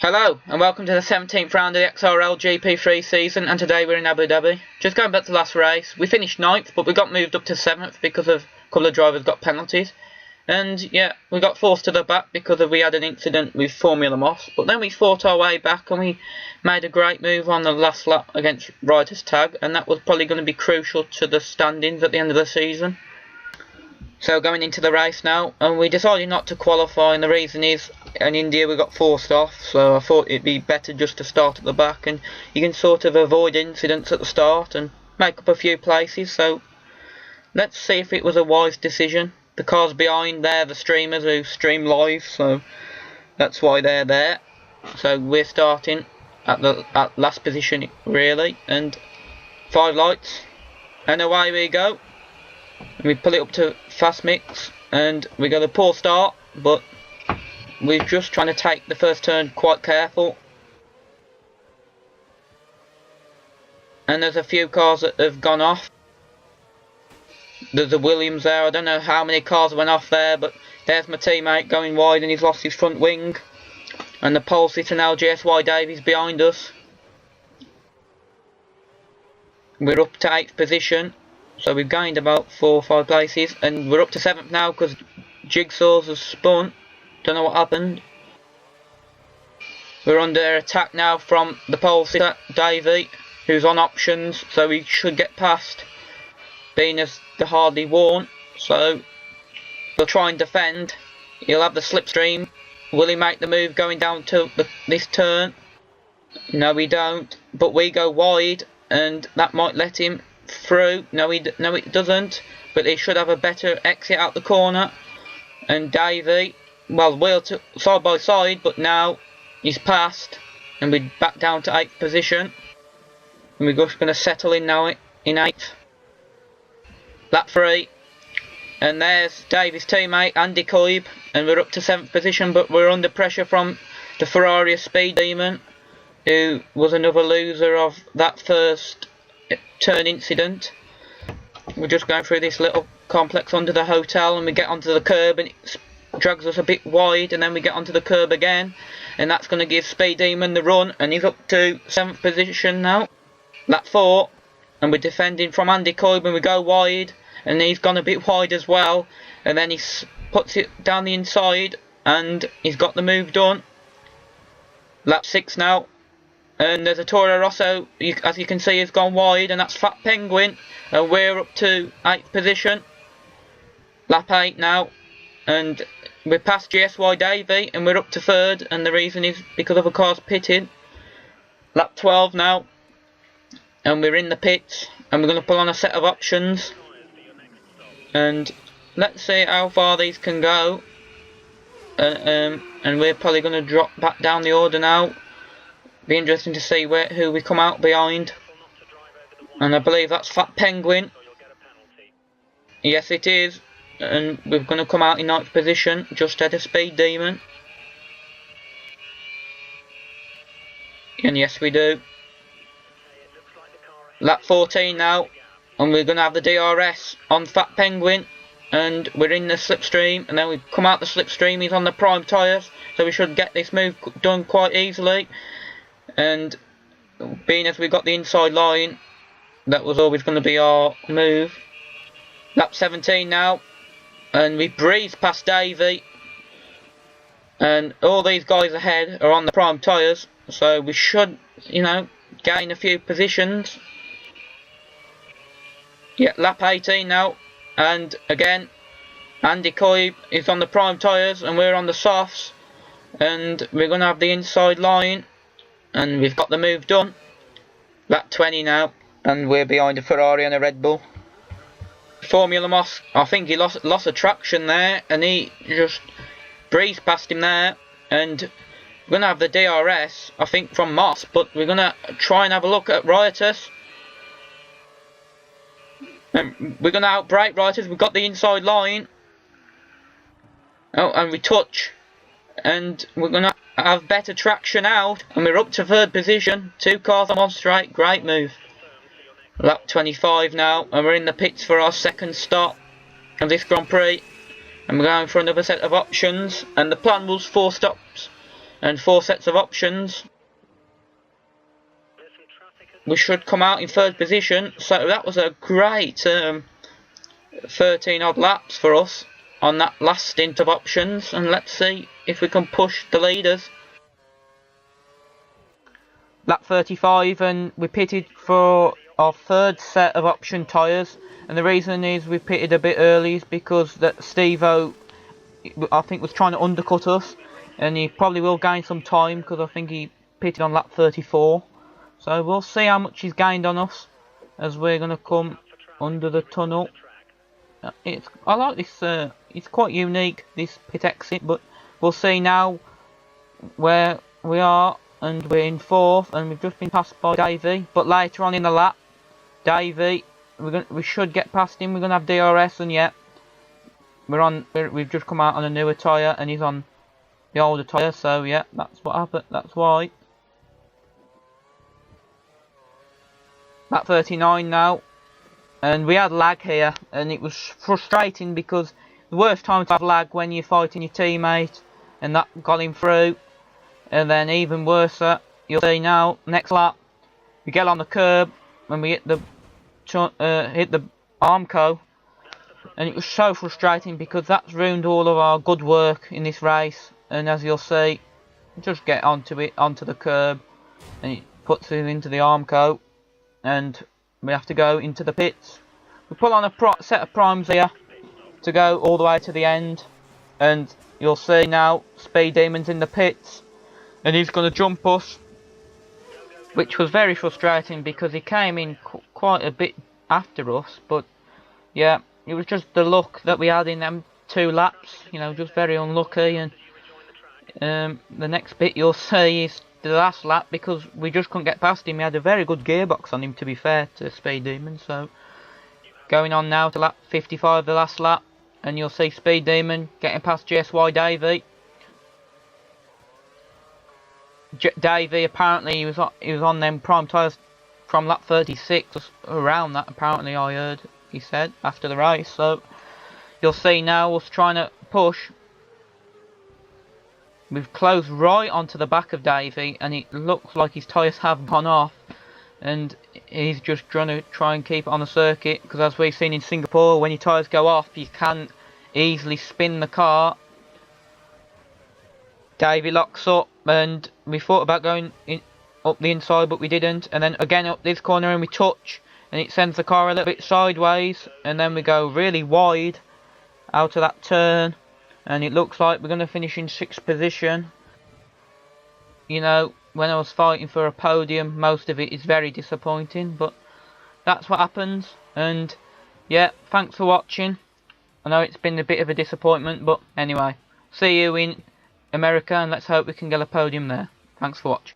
Hello and welcome to the 17th round of the XRL GP3 season, and today we're in Abu Dhabi. Just going back to the last race, we finished 9th but we got moved up to 7th because of a couple of drivers got penalties. And yeah, we got forced to the back because we had an incident with Formula Moss, but then we fought our way back and we made a great move on the last lap against Riders Tag, and that was probably going to be crucial to the standings at the end of the season. So going into the race now, and we decided not to qualify, and the reason is in India we got forced off, so I thought it'd be better just to start at the back, and you can sort of avoid incidents at the start and make up a few places. So let's see if it was a wise decision. The cars behind there, the streamers who stream live, so that's why they're there. So we're starting at last position really, and 5 lights, and away we go. And we pull it up to fast mix, and we got a poor start, but we're just trying to take the first turn quite careful. And there's a few cars that have gone off. There's a Williams there. I don't know how many cars went off there, but there's my teammate going wide and he's lost his front wing. And the pole sitter now, GSY Davies, behind us. We're up to 8th position. So we've gained about 4 or 5 places, and we're up to 7th now because Jigsaw's has spun. Don't know what happened. We're under attack now from the pole sitter Davey, who's on options, so we should get past, being as the hardly worn. So we'll try and defend. He'll have the slipstream. Will he make the move going down to this turn? No, we don't. But we go wide, and that might let him through. No, it doesn't, but he should have a better exit out the corner. And Davey, well, we're side by side, but now he's passed and we're back down to 8th position, and we're just going to settle in now in 8th. Lap 3, and there's Davey's teammate Andy Coib, and we're up to 7th position, but we're under pressure from the Ferrari Speed Demon, who was another loser of that first turn incident. We're just going through this little complex under the hotel, and we get onto the curb and it drags us a bit wide, and then we get onto the curb again, and that's going to give Speed Demon the run, and he's up to 7th position now. Lap 4, and we're defending from Andy Coib, and we go wide, and he's gone a bit wide as well, and then he puts it down the inside and he's got the move done. Lap 6 now, and there's a Toro Rosso, as you can see, has gone wide, and that's Fat Penguin, and we're up to 8th position. Lap 8 now, and we're past GSY Davey, and we're up to 3rd, and the reason is because of a car's pitted. Lap 12 now, and we're in the pits, and we're going to pull on a set of options, and let's see how far these can go. And we're probably going to drop back down the order now. Be interesting to see who we come out behind, and I believe that's Fat Penguin. Yes, it is, and we're going to come out in 9th position, just ahead of Speed Demon. And yes, we do. Lap 14 now, and we're going to have the DRS on Fat Penguin, and we're in the slipstream, and then we come out the slipstream. He's on the prime tyres, so we should get this move done quite easily. And being as we got the inside line, that was always going to be our move. Lap 17 now, and we breezed past Davey, and all these guys ahead are on the prime tyres, so we should, gain a few positions. Yeah, lap 18 now, and again Andy Coib is on the prime tyres and we're on the softs, and we're going to have the inside line, and we've got the move done. Lap 20 now, and we're behind a Ferrari and a Red Bull. Formula Moss, I think he lost a traction there, and he just breezed past him there, and we're going to have the DRS, I think, from Moss, but we're going to try and have a look at Riotous. And we're going to outbrake Riotous. We've got the inside line. Oh, and we touch, and we're going to have better traction out, and we're up to 3rd position. 2 cars on 1 straight, great move. Lap 25 now, and we're in the pits for our 2nd stop of this Grand Prix, and we're going for another set of options, and the plan was 4 stops and 4 sets of options. We should come out in 3rd position, so that was a great 13 odd laps for us on that last stint of options, and let's see if we can push the leaders. Lap 35, and we pitted for our 3rd set of option tyres, and the reason is we pitted a bit early is because that Steve-O, I think, was trying to undercut us, and he probably will gain some time because I think he pitted on lap 34. So we'll see how much he's gained on us as we're going to come under the tunnel. I like this, it's quite unique, this pit exit, but we'll see now where we are, and we're in 4th, and we've just been passed by Davey. But later on in the lap, Davey, we should get past him. We're going to have DRS, and yeah, we've just come out on a newer tyre, and he's on the older tyre, so yeah, that's what happened, that's why. Lap 39 now, and we had lag here, and it was frustrating because the worst time to have lag when you're fighting your teammate, and that got him through. And then even worse, you'll see now, next lap, we get on the curb when we hit the Armco, and it was so frustrating because that's ruined all of our good work in this race. And as you'll see, just get onto the curb, and it puts it into the Armco, and we have to go into the pits. We put on a set of primes here to go all the way to the end, and you'll see now Speed Demon's in the pits, and he's going to jump us, which was very frustrating because he came in quite a bit after us. But yeah, it was just the luck that we had in them 2 laps, you know, just very unlucky. And the next bit you'll see is the last lap, because we just couldn't get past him. He had a very good gearbox on him, to be fair to Speed Demon. So going on now to lap 55, the last lap, and you'll see Speed Demon getting past GSY Davey. Davey, apparently he was on them prime tyres from lap 36, around that apparently I heard he said after the race. So you'll see now us trying to push. We've closed right onto the back of Davey, and it looks like his tyres have gone off, and he's just trying to try and keep it on the circuit, because as we've seen in Singapore, when your tyres go off you can easily spin the car. Davey locks up, and we thought about going up the inside, but we didn't, and then again up this corner and we touch, and it sends the car a little bit sideways, and then we go really wide out of that turn, and it looks like we're going to finish in 6th position. You know, when I was fighting for a podium, most of it is very disappointing, but that's what happens. And yeah, thanks for watching. I know it's been a bit of a disappointment, but anyway, see you in America, and let's hope we can get a podium there. Thanks for watching.